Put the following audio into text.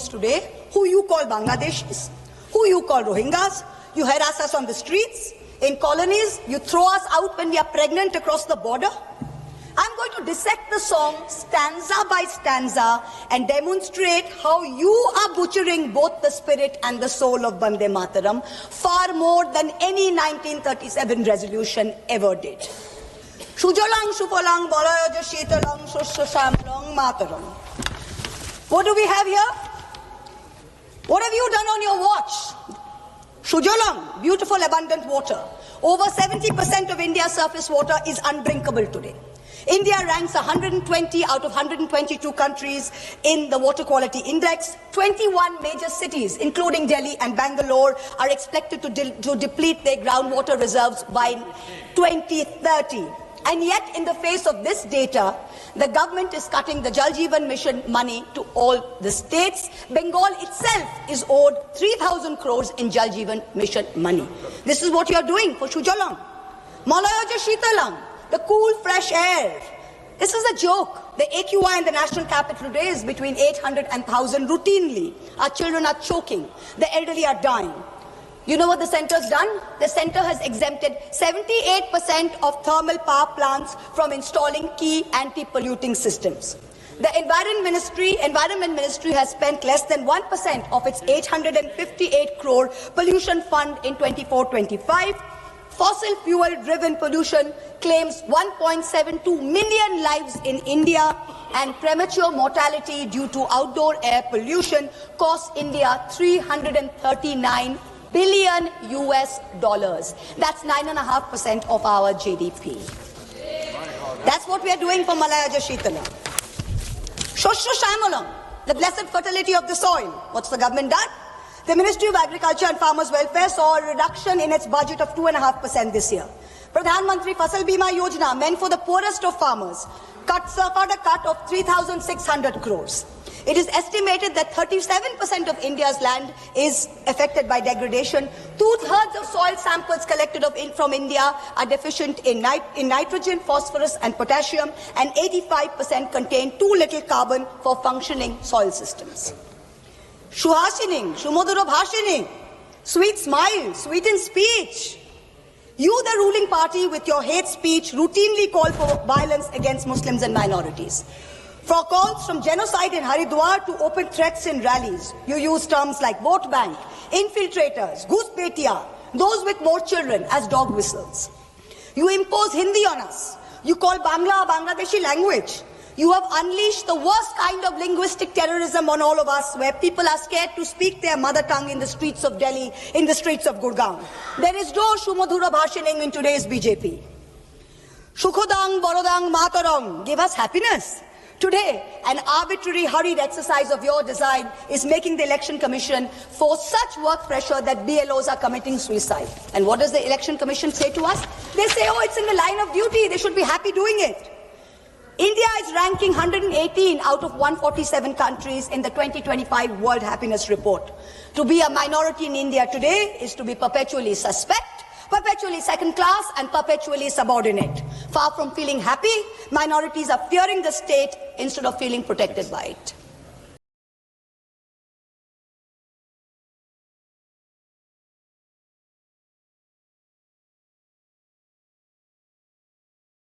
today, who you call Bangladeshis, who you call Rohingyas. You harass us on the streets. In colonies, you throw us out when we are pregnant across the border. I'm going to dissect the song stanza by stanza and demonstrate how you are butchering both the spirit and the soul of Bande Mataram far more than any 1937 resolution ever did. Shujalang Shupalang Balayaja Shitalang Shushasamlang Mataram. What do we have here? What have you done on your watch? Shujalang, beautiful abundant water. Over 70% of India's surface water is undrinkable today. India ranks 120 out of 122 countries in the Water Quality Index. 21 major cities, including Delhi and Bangalore, are expected to deplete their groundwater reserves by 2030. And yet, in the face of this data, the government is cutting the Jal Jeevan Mission money to all the states. Bengal itself is owed 3,000 crores in Jal Jeevan Mission money. This is what you are doing for Shujalang. Malayaja Shitalang, the cool, fresh air. This is a joke. The AQI in the national capital today is between 800 and 1,000 routinely. Our children are choking. The elderly are dying. You know what the centre has done? The centre has exempted 78% of thermal power plants from installing key anti-polluting systems. The Environment Ministry has spent less than 1% of its 858 crore pollution fund in 24-25. Fossil fuel-driven pollution claims 1.72 million lives in India, and premature mortality due to outdoor air pollution costs India $339 billion US. That's 9.5% of our GDP. That's what we are doing for Malayaja Shitalam. Shoshu Shamalam, the blessed fertility of the soil. What's the government done? The Ministry of Agriculture and Farmers Welfare saw a reduction in its budget of 2.5% this year. Pradhan Mantri Fasal Bima Yojana, meant for the poorest of farmers, suffered a cut of 3,600 crores. It is estimated that 37% of India's land is affected by degradation. 2/3 of soil samples collected from India are deficient in nitrogen, phosphorus and potassium, and 85% contain too little carbon for functioning soil systems. Shuhashining, Shumodura Bhashining, sweet smile, sweet in speech. You, the ruling party, with your hate speech, routinely call for violence against Muslims and minorities. For calls from genocide in Haridwar to open threats in rallies, you use terms like vote bank, infiltrators, Ghuspetia, those with more children as dog whistles. You impose Hindi on us. You call Bangla a Bangladeshi language. You have unleashed the worst kind of linguistic terrorism on all of us, where people are scared to speak their mother tongue in the streets of Delhi, in the streets of Gurgaon. There is no Shumodhura Bhashining in today's BJP. Shukhodang, Borodang, Matarang, give us happiness. Today, an arbitrary, hurried exercise of your design is making the Election Commission force such work pressure that BLOs are committing suicide. And what does the Election Commission say to us? They say, oh, it's in the line of duty. They should be happy doing it. India is ranking 118 out of 147 countries in the 2025 World Happiness Report. To be a minority in India today is to be perpetually suspect, perpetually second class, and perpetually subordinate. Far from feeling happy, minorities are fearing the state instead of feeling protected by it.